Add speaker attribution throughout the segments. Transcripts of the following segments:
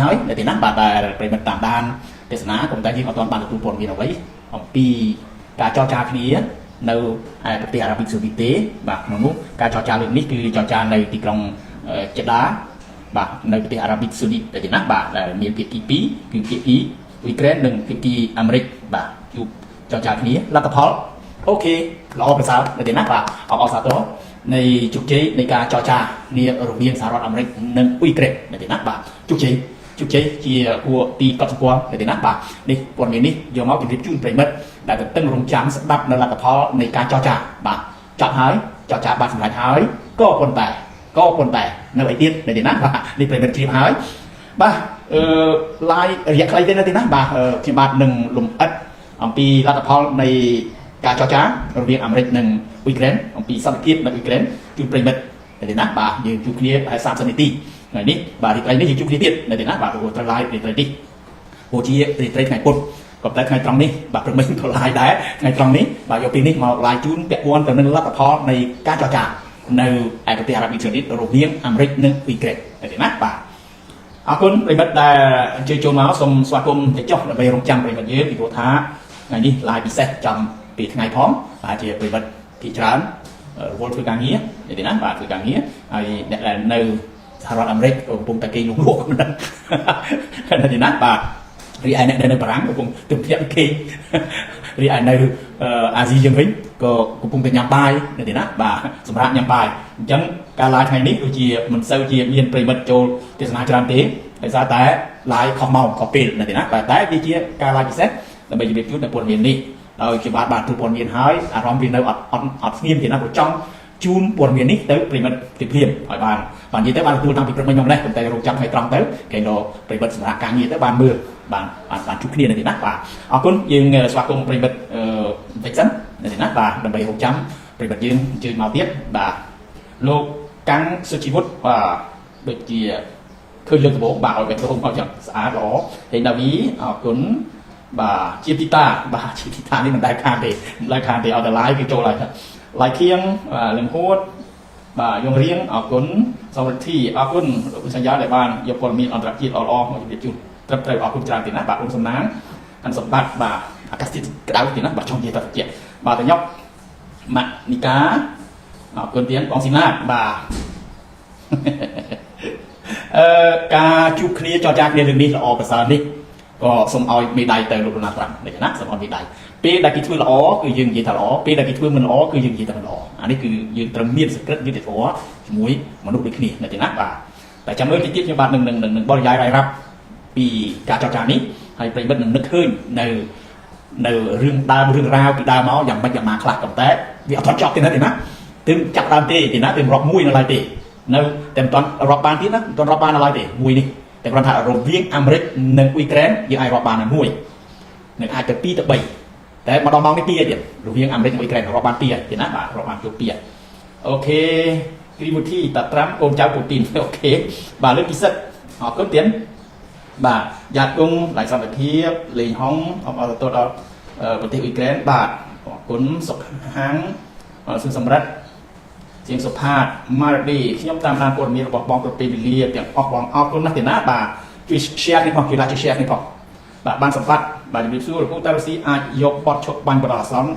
Speaker 1: ហើយនៅទីណាបាទតែប្រិមិត្តតាមដានទេសនាក៏តែយើងអត់ទាន់បានទទួលព័ត៌មានអ្វីអំពីការចរចាគ្នានៅប្រទេសអារ៉ាប៊ីសាអូឌីតទេបាទក្នុងនោះការចរចាលើកនេះគឺចរចានៅទីក្រុងចេដាបាទនៅប្រទេសអារ៉ាប៊ីសាអូឌីតទីណាបាទដែលមានភាគី2គឺភាគីអ៊ុយក្រែននិងភាគីអាមេរិកបាទជួបចរចាគ្នាលទ្ធផលអូខេល្អប្រសើរនៅទីណាបាទអបអរសាទរនៃជោគជ័យនៃការចរចាគ្នារវាងសហរដ្ឋអាមេរិកនិងអ៊ុយក្រែននៅទីណាបាទជោគជ័យជាគួរទីកត់សម្គាល់នៅទីណាបាទនេះព័ត៌មាននេះយកមកជម្រាបជូនប្រិមិត្តដែលទន្ទឹងរង់ចាំស្ដាប់នៅលទ្ធផលនៃការចរចាបាទចប់ហើយចរចាបានសម្រេចហើយក៏ប៉ុន្តែនៅឯទៀតនៅទីណាបាទនេះប្រិមិត្តជ្រាបហើយបាទឡាយរយៈខ្លីទេនៅទីណាបាទខ្ញុំបាទនឹងលំអិតអំពីលទ្ធផលនៃការចរចារវាងអាមេរិកនិងអ៊ុយក្រែនអំពីសន្តិភាពនៅអ៊ុយក្រែនជូនប្រិមិត្តនៅទីណាបាទយើងជួបគ្នាប្រហែល30នាទីថ្ងៃនេះបាទរីត្រីនេះយើងជួបគ្នាទៀតនៅទីណាបាទព្រោះត្រូវឡាយរីត្រីនេះព្រោះជារីត្រីថ្ងៃពុធក៏តែថ្ងៃត្រង់នេះបាទព្រមក៏ឡាយដែរថ្ងៃត្រង់នេះបាទយកពេលនេះមកឡាយជូនពាក់ព័ន្ធទៅនឹងលទ្ធផលនៃការចរចានៅឯប្រទេសអារ៉ាប៊ីសាអូឌីតរវាងអាមេរិកនិងអ៊ុយក្រែននៅទីណាបាទអរគុណប្រិមិត្តដែលអញ្ជើញចូលមកសូមស្វាគមន៍ទៅចុះដើម្បីរងចាំប្រិមិត្តយើងពីព្រោះថាថ្ងៃនេះឡាយពិសេសចំពីថ្ងៃផងបាទជាប្រិមិត្តភាគច្រើនរវល់ធ្វើការងារនៅទីណាបាទធ្វើការងារហើយអ្នកដែលនៅសហរដ្ឋអាមេរិកកំពុងតែគេងលក់មិនដឹងនៅទីណាបាទរីឯអ្នកនៅបារាំងកំពុងទិញផ្ទះគេរីឯនៅអាស៊ីយើងវិញក៏កំពុងតែញ៉ាំបាយនៅទីណាបាទសម្រាប់ញ៉ាំបាយអញ្ចឹងការឡាយថ្ងៃនេះដូចជាមិនសូវជាមានប្រិមិត្តចូលទេសនាច្រើនទេដោយសារតែឡាយខុសម៉ោងខុសពេលនៅទីណាបាទតែវាជាការឡាយពិសេសដើម្បីជម្រាបជូននៅព័ត៌មាននេះដោយខ្ញុំបានទូព័ត៌មានហើយអារម្មណ៍វានៅអត់ស្ងៀមទេណាព្រោះចង់ជូនព័ត៌មាននេះទៅប្រិមិត្តទីភ្លាមឲ្យបាននិយាយទៅបានទទួលតាំងពីព្រឹកមិញខ្ញុំនេះប៉ុន្តែរងចាំថ្ងៃត្រង់ទៅគេរកប្រិមិត្តសម្រាប់ការងារទៅបានមើលបានជួបគ្នានៅទីណាបាទអរគុណយើងស្វាគមន៍ប្រិមិត្តបន្តិចសិននៅទីណាបាទដើម្បីរងចាំប្រិមិត្តយើងអញ្ជើញមកទៀតបាទលោកកាំងសុជីវុឌ្ឍបាទដូចជាឃើញលើកដំបូងបាទឲ្យបែបរងមកចឹងស្អាតល្អហើយដាវីអរគុណបាទជាទីតាបាទជាទីតានេះមិនដែលខានទេឲ្យតែ live គេចូលហើយឡាយខៀងលឹមហួតបាទយងរៀងអរគុណសមរិទ្ធីអរគុណលោកសញ្ញាដែលបានយកព័ត៌មានអន្តរជាតិល្អៗមកជម្រាបជូនត្រឹមត្រូវអរគុណច្រើនទេណាបាទអ៊ុំសំណាងអានសម្បត្តិបាទអាកាសធាតុក្តៅទេណាបាទចង់និយាយទៅជាបាទតញ៉ុកម៉ាក់នីកាអរគុណទៀតបងស៊ីណាតបាទការជួបគ្នាចរចាគ្នារឿងនេះល្អប្រសើរនេះក៏សូមឲ្យមេដៃទៅលោកណាត្រាំនេះណាសូមឲ្យមេដៃពេលដែលគេធ្វើល្អគឺយើងនិយាយថាល្អពេលដែលគេធ្វើមិនល្អគឺយើងនិយាយថាមិនល្អអានេះគឺយើងត្រូវមានសក្តិយុត្តិធម៌ជាមួយមនុស្សដូចគ្នានៅទីណាបាទតែចាំមើលតិចទៀតខ្ញុំបាទនឹងបរិយាយរាយរាប់ពីការចរចានេះហើយប្រិមិត្តនឹងនឹកឃើញនៅរឿងដើមរឿងរ៉ាវពីដើមមកយ៉ាងម៉េចយ៉ាងណាខ្លះក៏តែវាអត់ចប់ទេណាទីណាទើបចាប់ដើមទេទីណាទើបរាប់មួយនៅឡើយទេនៅតែមិនទាន់រាប់បានទៀតណាមិនទាន់រាប់បាននៅឡើយទេមួយនេះតែគ្រាន់ថារវាងអាមេរិកនិងអ៊ុយក្រែនយើងអាចរាប់បានតែមួយនឹងអាចទៅ2ទៅ3តែម្ដងមកនេះ2ទៀតរវាងអាមេរិកនិងអ៊ុយក្រែនរាប់បាន2ហើយទេណាបាទរាប់បានចូល2អូខេគ្រីមូធីតាត្រាំកូនចៅពូទីនអូខេបាទលើកពិសិដ្ឋអរគុណទៀតបាទយ៉ាត់គង់ឡៃសន្តិភាពលេងហុងអបអរទោសដល់ប្រទេសអ៊ុយក្រែនបាទអរគុណសុខហាងសុខសម្រិទ្ធជាងសុផាតម៉ារឌីខ្ញុំតាមដានព័ត៌មានរបស់បងប្រពៃវេលាទាំងអស់បងអរគុណណាស់ទេណាបាទជួយ share នេះផងជួយ like share នេះផងបាទបានសម្បត្តិបាទជំរាបសួរលោកពូតារុស៊ីអាចយកបទឈប់បាញ់បដអាសន្ន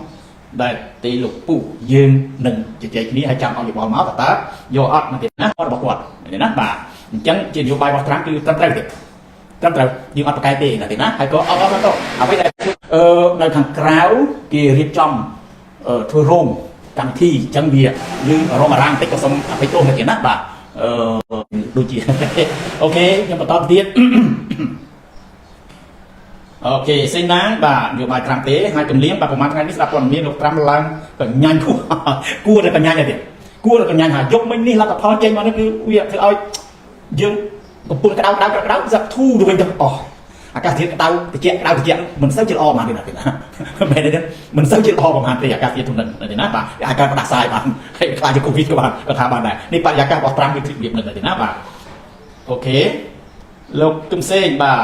Speaker 1: ដែលទីលោកពូយើងនឹងជជែកគ្នាហើយចាំឲ្យយោបល់មកតើយកអត់មកទៀតណារបស់គាត់ទេណាបាទអញ្ចឹងជានយោបាយរបស់ត្រាំគឺត្រឹមត្រូវទេត្រឹមត្រូវយើងអត់ប្រកែកទេណាទេណាហើយក៏អត់ទៅអ្វីដែលនៅខាងក្រៅគេរៀបចំធ្វើរោងកម្មវិធីអញ្ចឹងវាយើងរងអារម្មណ៍តិចក៏សូមអភ័យទោសមកទៀតណាបាទដូចជាអូខេខ្ញុំបន្តទៀតអូខេសេណាងបាទយកបាយត្រាំទេហើយកំលៀងបាទប្រហែលថ្ងៃនេះស្ដាប់ព័ត៌មានលោកត្រាំឡើងកញ្ញាញ់គួរតែកញ្ញាញ់ទៀតគួរតែកញ្ញាញ់ហើយយកមិញនេះលទ្ធផលចេញមកនេះគឺវាធ្វើឲ្យយើងកំពុងក្តៅស្ដាប់ធូរទៅវិញទៅអស់អាកាសធាតុក្តៅត្រជាក់មិនសូវជាល្អប៉ុន្មានទេណាមែនទេមិនសូវជាល្អប៉ុន្មានទេអាកាសធាតុហ្នឹងទេណាបាទអាចការផ្ដាសាយបានហើយខ្លាចជាកូវីដក៏បានក៏ថាបានដែរនេះបរិយាកាសរបស់ត្រាំគឺធៀបនឹងទេណាបាទអូខេលោកគឹមសេងបាទ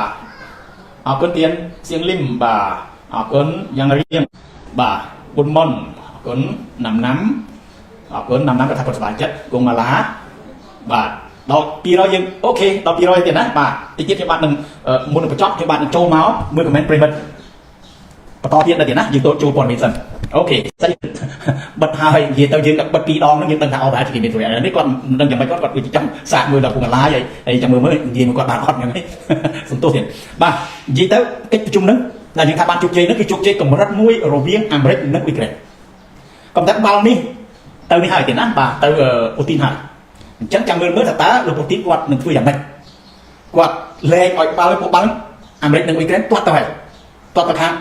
Speaker 1: អរគុណទៀនសៀងលឹមបាទអរគុណយ៉ាងរៀងបាទបុនមុនអរគុណណាំអរគុណណាំក៏ថាគាត់សប្បាយចិត្តគង់ម៉ាឡាបាទ ដល់200យើងអូខេដល់200ទៀតណាបាទតិចទៀតខ្ញុំបាទនឹងមុននឹងបញ្ចប់ខ្ញុំបាទនឹងចូលមកមើល comment ប្រិមិត្តបន្តទៀតនៅទៀតណាយើងចូលព័ត៌មានសិនអូខេស្អីបិទហើយនិយាយទៅយើងបិទ2ដងហ្នឹងយើងដឹងថាអត់ដែរគេមានព្រួយនេះគាត់នឹងយ៉ាងម៉េចគាត់វាចង់សាកមើលដល់ពុកឡាយហើយចាំមើលនិយាយមកគាត់បានអត់យ៉ាងនេះសន្ទុះទៀតបាទនិយាយទៅកិច្ចប្រជុំហ្នឹងដែលយើងថាបានជោគជ័យហ្នឹងគឺជោគជ័យកម្រិតមួយរវាងអាមេរិកនិងអ៊ុយក្រែនកំតែបាល់នេះទៅនេះហើយទៀតណាបាទទៅពូទីនហើយអញ្ចឹងចាំមើលថាតើលោកពូទីនគាត់នឹងធ្វើយ៉ាងម៉េចគាត់លែងឲ្យបាល់ពួកបាល់អាមេរិកនិងអ៊ុយក្រែនទាត់ទៅហើយទាត់ទៅខាង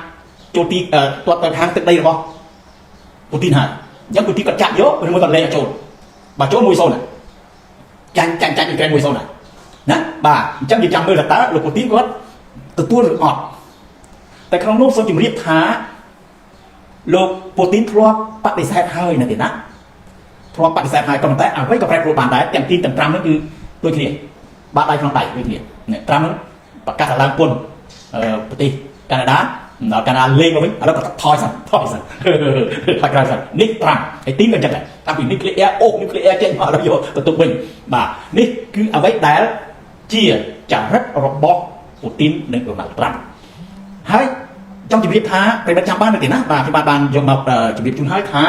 Speaker 1: ចូលទីទាត់ទៅខាងទឹកដីរបស់ពូទីនហើយអញ្ចឹងពូទីនគាត់ចាក់យកឬមួយគាត់លែងឲ្យចូលបាទចូល 1-0 ចាញ់អ៊ុយក្រែន 1-0 ណាបាទអញ្ចឹងយើងចាំមើលថាតើលោកពូទីនគាត់ទទួលឬអត់តែក្នុងនោះសូមជម្រាបថាលោកពូទីនធ្លាប់បដិសេធហើយនៅទីណាធ្លាប់បដិសេធហើយក៏ប៉ុន្តែអ្វីក៏ប្រែប្រួលបានដែរទាំងទីទាំង5ហ្នឹងគឺដូចគ្នាបាត់ដៃក្នុងដៃដូចគ្នា5ហ្នឹងប្រកាសឡើងពន្ធប្រទេសកាណាដាដល់កាណាដាលេងមកវិញឥឡូវក៏ថយសិនហើយក្រោយសិននេះ5ហើយទីក៏ចឹងដែរតាំងពី nuclear អូ nuclear ចេញមកដល់យកទៅទុកវិញបាទនេះគឺអ្វីដែលជាចរិតរបស់ពូទីននិងដូណាល់ត្រាំហើយចង់ជម្រាបថាប្រិមិត្តចាំបានទេណាបាទខ្ញុំបានយកមកជម្រាបជូនហើយថា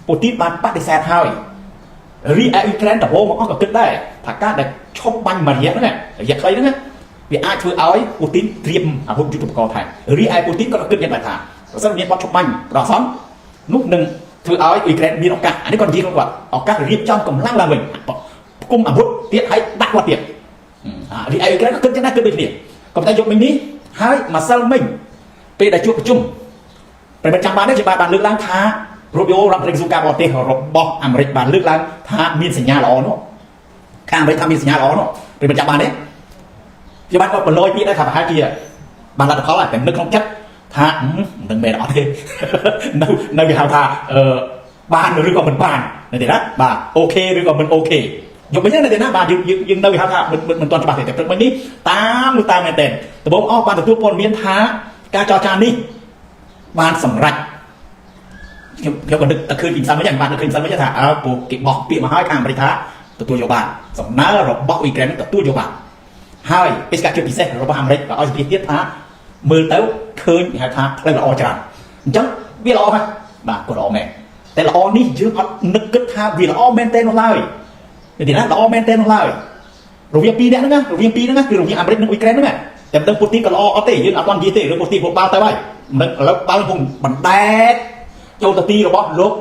Speaker 1: ពូទីនបានបដិសេធហើយរីឯអ៊ុយក្រែនដំបូងមកក៏គិតដែរថាការដែលឈប់បាញ់មួយរយៈហ្នឹងរយៈខ្លីហ្នឹងវាអាចធ្វើឲ្យពូទីនត្រៀមអាវុធយុទ្ធឧបករណ៍ថែមរីឯពូទីនក៏គិតយ៉ាងដែរថាបើសិនមានបទឈប់បាញ់ប្រសន់នោះនឹងធ្វើឲ្យអ៊ុយក្រែនមានឱកាសអានេះគាត់និយាយគាត់ឱកាសរៀបចំកម្លាំងឡើងវិញគុំអាវុធទៀតហើយដាក់គាត់ទៀតរីឯអ៊ុយក្រែនក៏គិតយ៉ាងដែរគិតដូចគ្នាក៏តែយកមិញនេះហើយម្សិលមិញពេលដែលជួបប្រជុំប្រិមិត្តចាំបានទេជាបានលើកឡើងថារូបយោរដ្ឋមន្ត្រីក្រសួងការបរទេសរបស់អាមេរិកបានលើកឡើងថាមានសញ្ញាល្អនោះខាងអាមេរិកថាមានសញ្ញាល្អនោះប្រិមិត្តចាំបានទេជាបានគាត់ប្រឡយពាក្យដែរថាប្រហែលជាបានលទ្ធផលតែនឹកក្នុងចិត្តថាមិនមែនអត់ទេនៅគេហៅថាបានឬក៏មិនបាននៅទេណាបាទអូខេឬក៏មិនអូខេយកវិញនៅទេណាបាទយើងនៅគេហៅថាមិនទាន់ច្បាស់ទេតែព្រឹកមិញនេះតាមមែនតើដំបូងអស់បានទទួលព័ត៌មានថាការចរចានេះបានសម្រេចខ្ញុំក៏នឹកតែឃើញពីសាមិញបានឃើញសាមិញថាពួកគេបោះពាក្យមកហើយខាងអាមេរិកថាទទួលយកបានសំណើរបស់អ៊ុយក្រែនទទួលយកបានហើយបេសកភាពពិសេសរបស់អាមេរិកក៏ឲ្យសម្ភារទៀតថាមើលទៅឃើញគេហៅថាផ្លូវល្អច្រើនអញ្ចឹងវាល្អហើយបាទក៏ល្អមែនតែល្អនេះយើងអត់នឹកគិតថាវាល្អមែនទេនោះឡើយនិយាយណាល្អមែនទេនោះឡើយរវាង2នាក់ហ្នឹងរវាង2ហ្នឹងគឺរវាងអាមេរិកនិងអ៊ុយក្រែនហ្នឹងតែមិនដឹងពូទីនក៏ល្អអត់ទេយើងអត់ទាន់និយាយទេរឿងពូទីនពួកបាល់ទៅហើយមិនឥឡូវបាល់ពុំបណ្ដែតចូលទៅទីរបស់លោក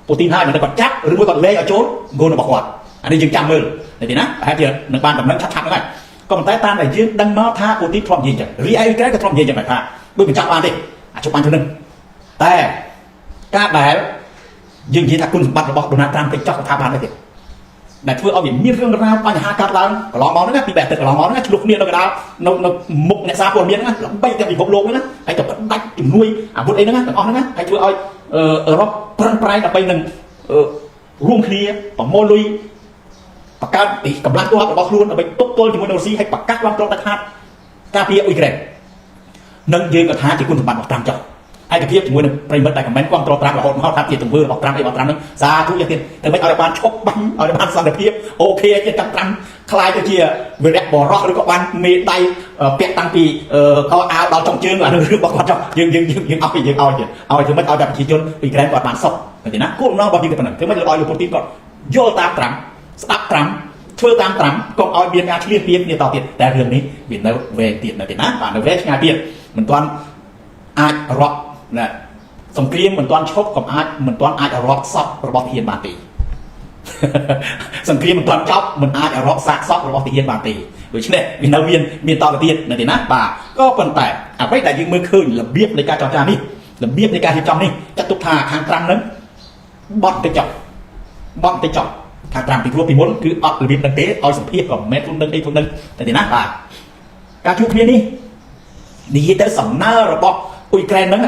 Speaker 1: ពូទីនហើយមិនដឹងគាត់ចាប់ឬមួយគាត់លេងឲ្យចូលហ្គោលរបស់គាត់អានេះយើងចាំមើលនិយាយណាប្រហែលជានឹងបានដំណឹងឆាប់ៗហ្នឹងហើយក៏ប៉ុន្តែតាមដែលយើងដឹងមកថាពូទីនធ្លាប់និយាយចឹងរីឯអ៊ុយក្រែនក៏ធ្លាប់និយាយចឹងដែរថាដូចបញ្ចប់បានទេអាចជប់បានទៅនឹងតែការដែលយើងនិយាយថាគុណសម្បត្តិរបស់ដូណាល់ត្រាំពេញចោះស្ថាប័ននេះទៀតដែលធ្វើឲ្យវាមានរឿងរ៉ាវបញ្ហាកើតឡើងកន្លងមកហ្នឹងពីបែបទឹកកន្លងមកហ្នឹងឆ្លុះគ្នានៅកណ្ដាលនៅមុខអ្នកសារព័ត៌មានហ្នឹងល្បីតែពិភពលោកហ្នឹងហើយទៅដាច់ជំនួយអាវុធអីហ្នឹងទាំងអស់ហ្នឹងហើយធ្វើឲ្យអឺរ៉ុបប្រឹងប្រែងដើម្បីនឹងរួមគ្នាប្រមូលលុយបង្កើតពីកម្លាំងទ័ពរបស់ខ្លួនដើម្បីទប់ទល់ជាមួយនឹងរុស្ស៊ីហើយប្រកាសឡើងត្រង់ដាច់ខាតការពារអ៊ុយក្រែននឹងយើងក៏ថាជាគុណសម្បត្តិរបស់ត្រាំចុះឯកភាពជាមួយនឹងប្រិមិត្តតែខមមិនគ្រប់គ្រងត្រាំរហូតមកថាជាទង្វើរបស់ត្រាំអីរបស់ត្រាំហ្នឹងសាធុយ៉ាងទៀតតែមិនឲ្យបានឈប់បាញ់ឲ្យបានសន្តិភាពអូខេជាតាំងត្រាំខ្លាយទៅជាវីរៈបរោះឬក៏បានមេដៃពាក់តាំងពីកអាវដល់ចុងជើងអានឹងរឿងរបស់គាត់ចុះយើងឲ្យទៀតឲ្យធ្វើមិនឲ្យតែប្រជាជនអ៊ុយក្រែនគាត់បានសុខឃើញទេណាគោលបំណងរបស់យើងគឺប៉ុណ្ណឹងធ្វើមិនឲ្យលោកពូទីនគាត់យល់តាមត្រាំស្ដាប់ត្រាំធ្វើតាមត្រាំកុំឲ្យមានការឆ្លៀសពៀគ្នាតទៀតតែរឿងនេះវានៅវែងទៀតនៅទេណាបាទនៅវែងឆ្ងាយទៀតមិនទាន់អាចរកណាសង្គ្រាមមិនទាន់ឈប់ក៏មិនទាន់អាចរកសពរបស់ទាហានបានទេសង្គ្រាមមិនទាន់ចប់មិនអាចរកសាកសពរបស់ទាហានបានទេដូច្នេះវានៅមានតទៅទៀតនៅទេណាបាទក៏ប៉ុន្តែអ្វីដែលយើងមើលឃើញរបៀបនៃការចរចានេះរបៀបនៃការរៀបចំនេះចាត់ទុកថាខាងត្រាំនឹងបត់ទៅចប់ខាងត្រាំពីព្រោះពីមុនគឺអត់របៀបនឹងទេឲ្យសម្ភារក៏មិនមែនខ្លួននឹងអីខ្លួននឹងតែទេណាបាទការជួបគ្នានេះនិយាយទៅសំណើរបស់អ៊ុយក្រែនហ្នឹង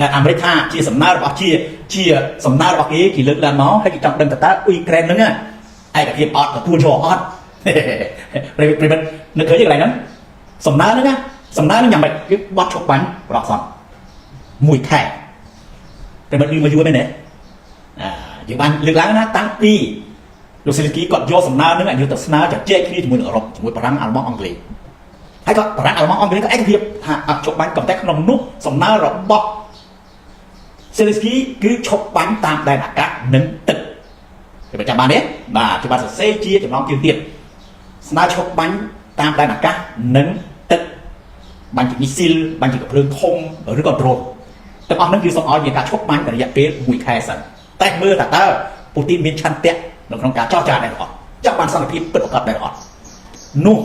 Speaker 1: ណាអាមេរិកថាជាសំណើរបស់ជាសំណើរបស់គេលើកឡើងមកហើយគេចង់ដឹងតើអ៊ុយក្រែនហ្នឹងឯកភាពអត់ទទួលយកអត់ប្រិមិត្តនឹកឃើញកន្លែងហ្នឹងសំណើហ្នឹងយ៉ាងម៉េចគឺបត់ឈប់បាញ់ប្រកសត1ខែប្រិមិត្តយូរមែនទេយើងបានលើកឡើងណាតាំងពី លោកសេលស្គីគាត់យកសំណើនឹងយកទៅស្នើចែកគ្នាជាមួយអឺរ៉ុបជាមួយបារាំងអាល្លឺម៉ង់អង់គ្លេសហើយក៏បារាំងអាល្លឺម៉ង់អង់គ្លេសក៏ឯកភាពថាអត់ជប់បាញ់ក៏តែក្នុងនោះសំណើរបស់សេលស្គីគឺឈប់បាញ់តាមដែនអាកាសនិងទឹកគេចាំបានទេបាទគេបានសរសេរជាចំណងជើងទៀតស្នើឈប់បាញ់តាមដែនអាកាសនិងទឹកបាញ់ជាមីស៊ីលបាញ់ជាកំភ្លើងធំឬក៏ដ្រូនទាំងអស់ហ្នឹងគឺសូមឲ្យមានការឈប់បាញ់រយៈពេល1ខែសិនតែមើលតើពូទីនមានឆន្ទៈនៅក្នុងការចរចាដែរអត់ចង់បានសន្តិភាពពិតប្រាកដដែរអត់នោះ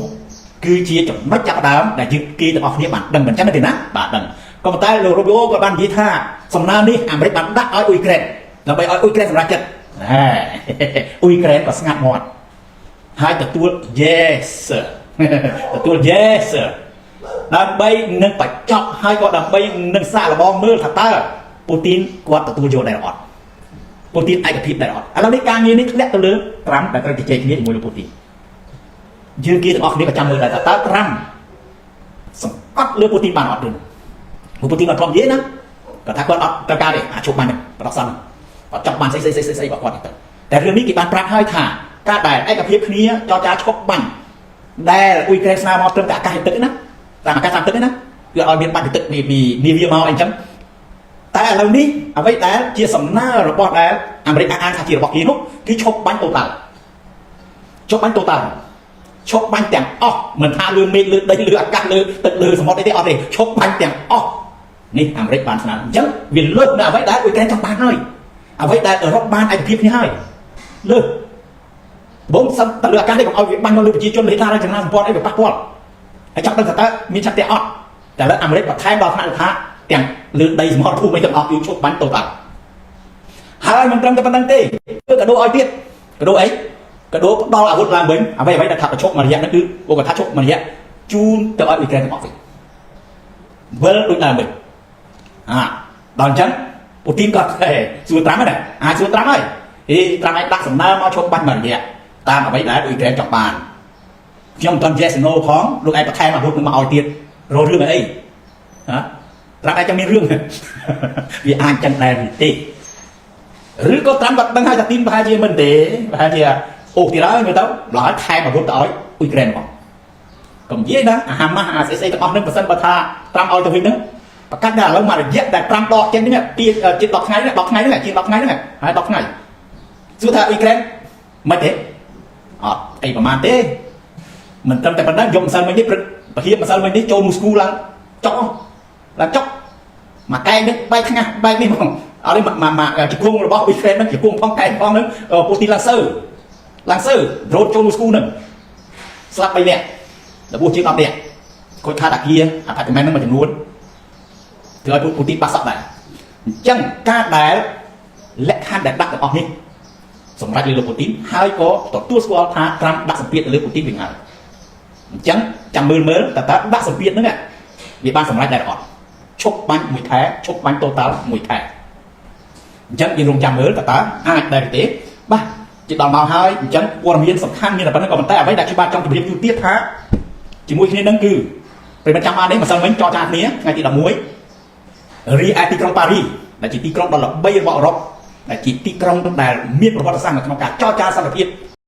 Speaker 1: គឺជាចំណុចចាប់ដើមដែលយើងគេទាំងអស់គ្នាបានដឹងមិនចឹងទេណាបាទដឹងក៏ប៉ុន្តែលោករ៉ូប៊ីអូក៏បាននិយាយថាសំណើនេះអាមេរិកបានដាក់ឲ្យអ៊ុយក្រែនដើម្បីឲ្យអ៊ុយក្រែនសម្រេចចិត្តអ៊ុយក្រែនក៏ស្ងាត់មាត់ហើយទទួល yes ទទួល yes ដើម្បីនឹងបញ្ចប់ហើយក៏ដើម្បីនឹងសាកល្បងមើលថាតើពូទីនគាត់ទទួលយកដែរអត់ពូទីនឯកភាពដែរអត់ឥឡូវនេះការងារនេះធ្លាក់ទៅលើត្រាំដែលត្រូវជជែកគ្នាជាមួយលោកពូទីនយើងគេទាំងអស់គ្នាក៏ចាំមើលដែរថាតើត្រាំសង្កត់លើពូទីនបានអត់ទេពូទីនគាត់ធ្លាប់និយាយណាគាត់ថាគាត់អត់ត្រូវការទេជប់បាញ់បដកសិនគាត់ចង់បានស្អីគាត់គាត់ទៅតែរឿងនេះគេបានប្រាប់ហើយថាការដែលឯកភាពគ្នាចរចាឈប់បាញ់ដែលអ៊ុយក្រែនស្នើមកត្រឹមតែអាកាសទឹកណាតាមអាកាសតាមទឹកណាគឺឲ្យមានបាញ់ទឹកពីវាមកអីចឹងតែឥឡូវនេះអ្វីដែលជាសំណើរបស់ដែលអាមេរិកអានថាជារបស់គេនោះគឺឈប់បាញ់តូតាល់ឈប់បាញ់តូតាល់ឈប់បាញ់ទាំងអស់មិនថាលើមេឃលើដីលើអាកាសលើទឹកលើសមុទ្រអីទេអត់ទេឈប់បាញ់ទាំងអស់នេះអាមេរិកបានស្នើអញ្ចឹងវាលើកនៅអ្វីដែលអ៊ុយក្រែនចង់បានហើយអ្វីដែលអឺរ៉ុបបានឯកភាពគ្នាហើយលើកបងសិនតែលើអាកាសនេះកុំឲ្យវាបាញ់មកលើប្រជាជនលេខថារចនាសម្ព័ន្ធអីវាប៉ះពាល់ហើយចង់ដឹងថាតើមានឆន្ទៈអត់តែលើអាមេរិកបន្ថែមដល់ថ្នាក់ថាទាំងលើដីសមុទ្រភូមិអីទាំងអស់គឺឈប់បាញ់តូតាល់ហើយមិនត្រឹមតែប៉ុណ្្នឹងទេគឺកាដូឲ្យទៀតកាដូអីកាដូផ្ដល់អាវុធឡើងវិញអ្វីដែលថាប្រឈប់មួយរយៈហ្នឹងគឺពួកគាត់ថាឈប់មួយរយៈជូនទៅឲ្យអ៊ុយក្រែនទាំងអស់វិញវិលដូចដើមវិញដល់អញ្ចឹងពូទីនក៏សួរត្រាំហ្នឹងអាចសួរត្រាំហើយត្រាំឲ្យដាក់សំណើមកឈប់បាញ់មួយរយៈតាមអ្វីដែលអ៊ុយក្រែនចង់បានខ្ញុំមិនទាន់ yes no ផងលោកឯងបន្ថែមអាវុធនឹងមកឲ្យទៀតរករឿងអីត្រាំឯងចាំមានរឿងវាអាចចឹងដែរទេឬក៏ត្រាំគាត់ដឹងហើយថាទីនប្រហែលជាមិនទេប្រហែលជាអូទៀតហើយមើលទៅឡើយថែមអាវុធទៅឲ្យអ៊ុយក្រែនមកកុំនិយាយណាអាហាម៉ាស់អាស្អីទាំងអស់នឹងបើសិនបើថាត្រាំឲ្យទៅវិញហ្នឹងប្រកាសថាឥឡូវមករយៈដែលត្រាំដកចេញហ្នឹងពីជិត10ថ្ងៃហ្នឹង10ថ្ងៃហ្នឹងជាង10ថ្ងៃហ្នឹងហើយ10ថ្ងៃសួរថាអ៊ុយក្រែនមិនទេអត់អីប្រហែលទេមិនត្រឹមតែប៉ុណ្ណឹងយកម្សិលមិញនេះពហិម្សិលមិញនេះចូលមូស្គូឡើងចុកមកកែងនេះបែកថ្ងាស់បែកនេះហ្មងអត់ទេមកជង្គង់របស់អ៊ុយក្រែនហ្នឹងជង្គង់ផងកែងផងហ្នឹងពូទីនឡាំងសើដ្រូនចូលមូស្គូហ្នឹងស្លាប់3នាក់របួសជាង10នាក់គាត់ខាតអាគារអាផាតមិនហ្នឹងមួយចំនួនធ្វើឲ្យពូទីនបាក់សក់ដែរអញ្ចឹងការដែលលក្ខខណ្ឌដែលដាក់ទាំងអស់នេះសម្រាប់លើលោកពូទីនហើយក៏ទទួលស្គាល់ថាត្រាំដាក់សម្ពាធទៅលើពូទីនវិញហើយអញ្ចឹងចាំមើលតើដាក់សម្ពាធហ្នឹងវាបានសម្រេចដែរអត់ឈប់បាញ់1ខែឈប់បាញ់តូតាល់1ខែអញ្ចឹងយើងរងចាំមើលតើអាចដែរទេបាទជិះដល់មកហើយអញ្ចឹងព័ត៌មានសំខាន់មានតែប៉ុណ្្នឹងក៏ប៉ុន្តែអ្វីដែលខ្ញុំបាទចង់ជម្រាបជូនទៀតថាជាមួយគ្នានឹងគឺប្រិយមិត្តចាំបាននេះម្សិលមិញចរចាគ្នាថ្ងៃទី11រីឯទីក្រុងប៉ារីដែលជាទីក្រុងដ៏ល្បីរបស់អឺរ៉ុបដែលជាទីក្រុងដែលមានប្រវត្តិសាស្ត្រនៅក្នុងការចរចាសន្តិភាព